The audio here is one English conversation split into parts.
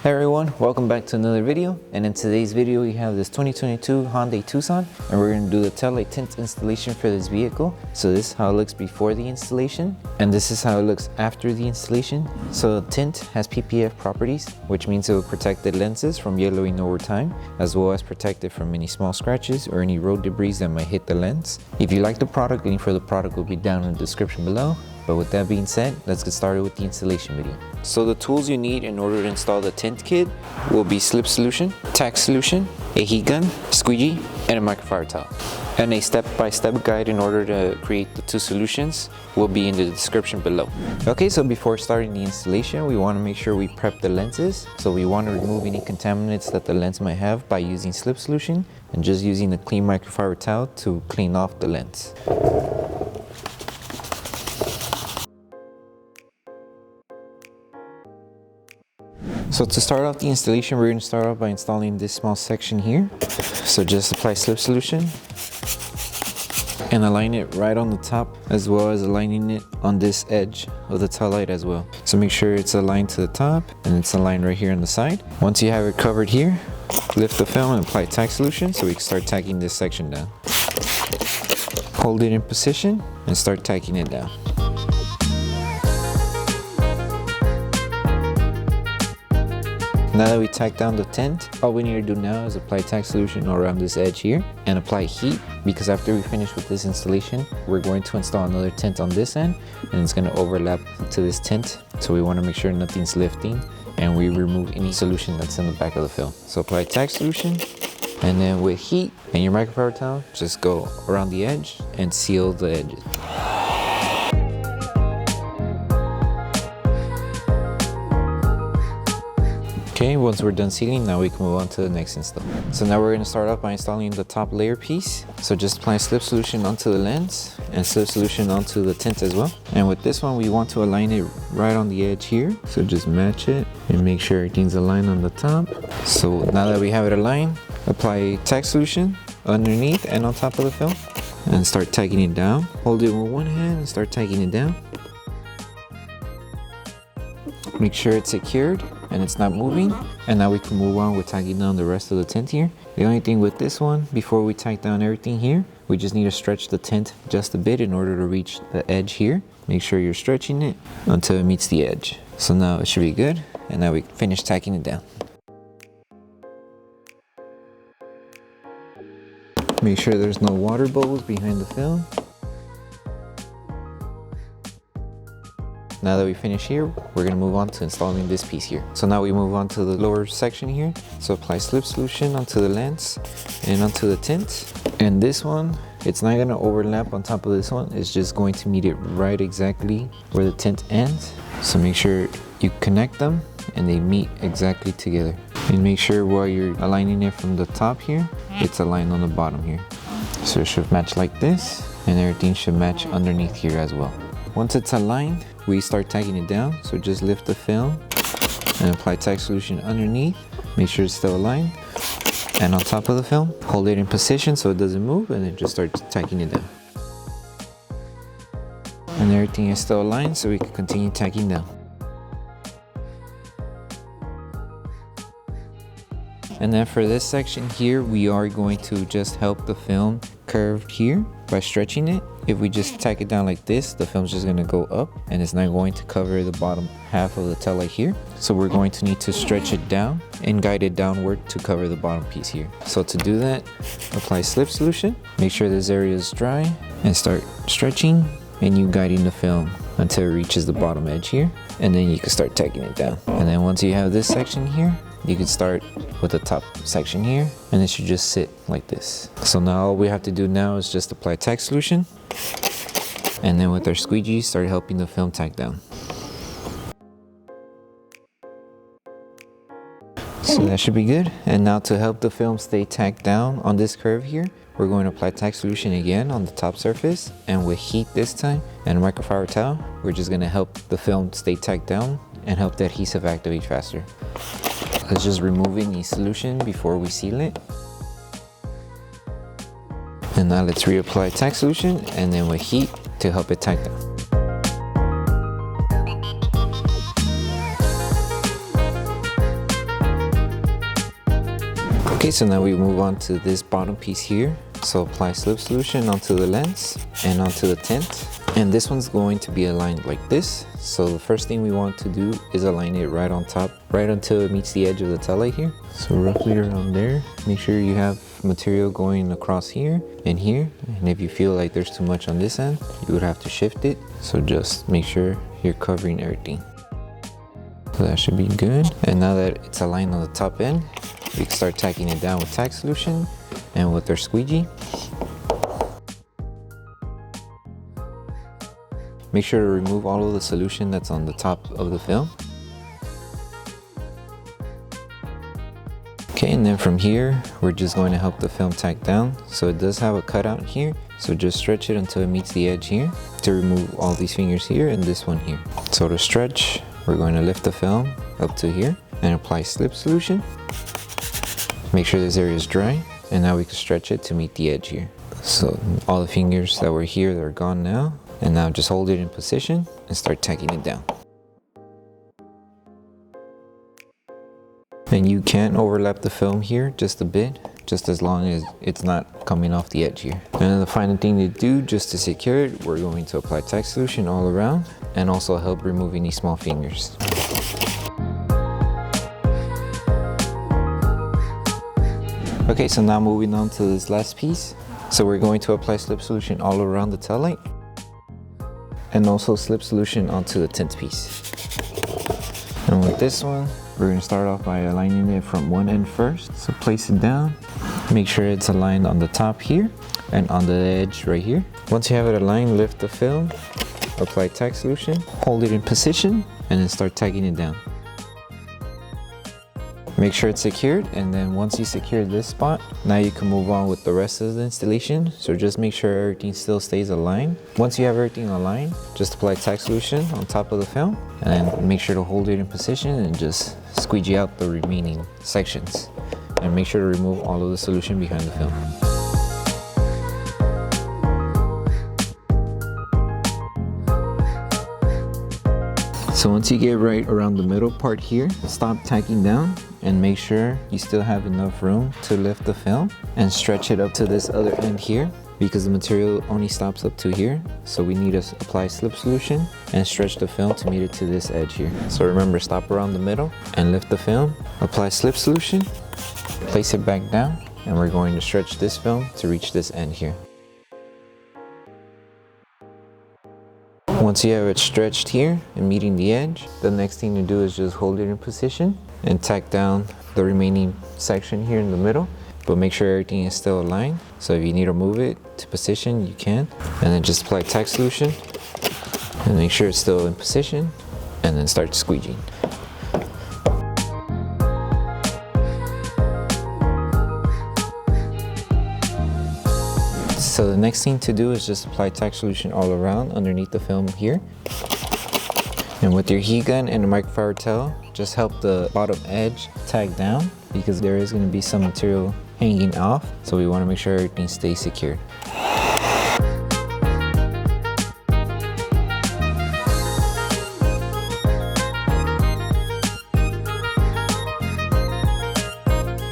Hey everyone, welcome back to another video. And in today's video we have this 2022 Hyundai Tucson, and we're going to do the Taillight Tint installation for this vehicle. So this is how it looks before the installation, and this is how it looks after the installation. So the tint has PPF properties, which means it will protect the lenses from yellowing over time, as well as protect it from any small scratches or any road debris that might hit the lens. If you like the product, link for the product will be down in the description below. But with that being said, let's get started with the installation video. So the tools you need in order to install the tint kit will be Slip Solution, Tack Solution, a heat gun, squeegee, and a microfiber towel. And a step-by-step guide in order to create the two solutions will be in the description below. Okay, so before starting the installation, we want to make sure we prep the lenses. So we want to remove any contaminants that the lens might have by using Slip Solution and just using a clean microfiber towel to clean off the lens. So to start off the installation, we're going to start off by installing this small section here. So just apply Slip Solution and align it right on the top, as well as aligning it on this edge of the tail light as well. So make sure it's aligned to the top and it's aligned right here on the side. Once you have it covered here, lift the film and apply Tack Solution so we can start tacking this section down. Hold it in position and start tacking it down. Now that we tack down the tint, all we need to do now is apply Tack Solution around this edge here and apply heat, because after we finish with this installation, we're going to install another tint on this end and it's going to overlap to this tint. So we want to make sure nothing's lifting and we remove any solution that's in the back of the film. So apply Tack Solution, and then with heat and your microfiber towel, just go around the edge and seal the edges. Okay, once we're done sealing, now we can move on to the next install. So now we're going to start off by installing the top layer piece. So just apply Slip Solution onto the lens and Slip Solution onto the tint as well. And with this one, we want to align it right on the edge here. So just match it and make sure everything's aligned on the top. So now that we have it aligned, apply Tack Solution underneath and on top of the film and start tacking it down. Hold it with one hand and start tacking it down. Make sure it's secured and it's not moving. And now we can move on with tacking down the rest of the tint here. The only thing with this one, before we tack down everything here, we just need to stretch the tint just a bit in order to reach the edge here. Make sure you're stretching it until it meets the edge. So now it should be good. And now we can finish tacking it down. Make sure there's no water bubbles behind the film. Now that we finish here, we're going to move on to installing this piece here. So now we move on to the lower section here. So apply Slip Solution onto the lens and onto the tint. And this one, it's not going to overlap on top of this one. It's just going to meet it right exactly where the tint ends. So make sure you connect them and they meet exactly together. And make sure while you're aligning it from the top here, it's aligned on the bottom here. So it should match like this, and everything should match underneath here as well. Once it's aligned, we start tacking it down. So just lift the film and apply Tack Solution underneath. Make sure it's still aligned. And on top of the film, hold it in position so it doesn't move, and then just start tacking it down. And everything is still aligned, so we can continue tacking down. And then for this section here, we are going to just help the film curve here by stretching it. If we just tack it down like this, the film's just going to go up and it's not going to cover the bottom half of the tail light here. So we're going to need to stretch it down and guide it downward to cover the bottom piece here. So to do that, apply Slip Solution, make sure this area is dry, and start stretching and you guiding the film until it reaches the bottom edge here. And then you can start tacking it down. And then once you have this section here, you can start with the top section here, and it should just sit like this. So now all we have to do now is just apply Tack Solution, and then with our squeegee, start helping the film tack down. So that should be good. And now to help the film stay tacked down on this curve here, we're going to apply Tack Solution again on the top surface, and with heat this time and a microfiber towel, we're just going to help the film stay tacked down and help the adhesive activate faster. Let's just remove any solution before we seal it. And now let's reapply Tack Solution, and then with heat to help it tack down. Okay, so now we move on to this bottom piece here. So apply slip solution onto the lens and onto the tint. And this one's going to be aligned like this. So the first thing we want to do is align it right on top, right until it meets the edge of the tail light here. So roughly around there. Make sure you have material going across here and here. And if you feel like there's too much on this end, you would have to shift it. So just make sure you're covering everything. So that should be good. And now that it's aligned on the top end, we can start tacking it down with tack solution and with our squeegee. Make sure to remove all of the solution that's on the top of the film. Okay, and then from here, we're just going to help the film tack down. So it does have a cutout here. So just stretch it until it meets the edge here to remove all these fingers here and this one here. So to stretch, we're going to lift the film up to here and apply slip solution. Make sure this area is dry, and now we can stretch it to meet the edge here. So all the fingers that were here, they're gone now. And now just hold it in position and start tacking it down. And you can overlap the film here just a bit, just as long as it's not coming off the edge here. And then the final thing to do, just to secure it, we're going to apply tack solution all around and also help remove any small fingers. Okay, so now moving on to this last piece. So we're going to apply slip solution all around the tail light and also slip solution onto the tint piece. And with this one, we're going to start off by aligning it from one end first. So place it down, make sure it's aligned on the top here and on the edge right here. Once you have it aligned, lift the film, apply tack solution, hold it in position, and then start tagging it down. Make sure it's secured, and then once you secure this spot, now you can move on with the rest of the installation. So just make sure everything still stays aligned. Once you have everything aligned, just apply tack solution on top of the film and make sure to hold it in position and just squeegee out the remaining sections. And make sure to remove all of the solution behind the film. So once you get right around the middle part here, stop tacking down and make sure you still have enough room to lift the film and stretch it up to this other end here, because the material only stops up to here. So we need to apply slip solution and stretch the film to meet it to this edge here. So remember, stop around the middle and lift the film, apply slip solution, place it back down, and we're going to stretch this film to reach this end here. Once you have it stretched here and meeting the edge, the next thing to do is just hold it in position and tack down the remaining section here in the middle, but make sure everything is still aligned. So if you need to move it to position, you can. And then just apply tack solution and make sure it's still in position, and then start squeegeeing. So the next thing to do is just apply tack solution all around underneath the film here. And with your heat gun and a microfiber towel, just help the bottom edge tag down, because there is going to be some material hanging off. So we want to make sure everything stays secured.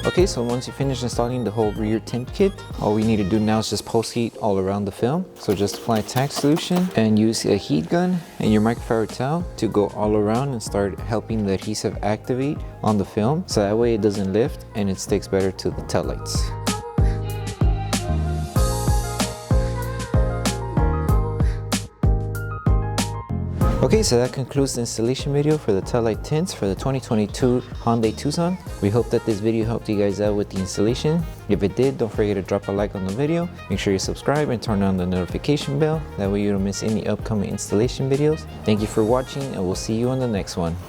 Okay, so once you finish installing the whole rear tint kit, all we need to do now is just post heat all around the film. So just apply tack solution and use a heat gun and your microfiber towel to go all around and start helping the adhesive activate on the film, so that way it doesn't lift and it sticks better to the tail lights. Okay, so that concludes the installation video for the Taillight tints for the 2022 Hyundai Tucson. We hope that this video helped you guys out with the installation. If it did, don't forget to drop a like on the video. Make sure you subscribe and turn on the notification bell. That way you don't miss any upcoming installation videos. Thank you for watching, and we'll see you on the next one.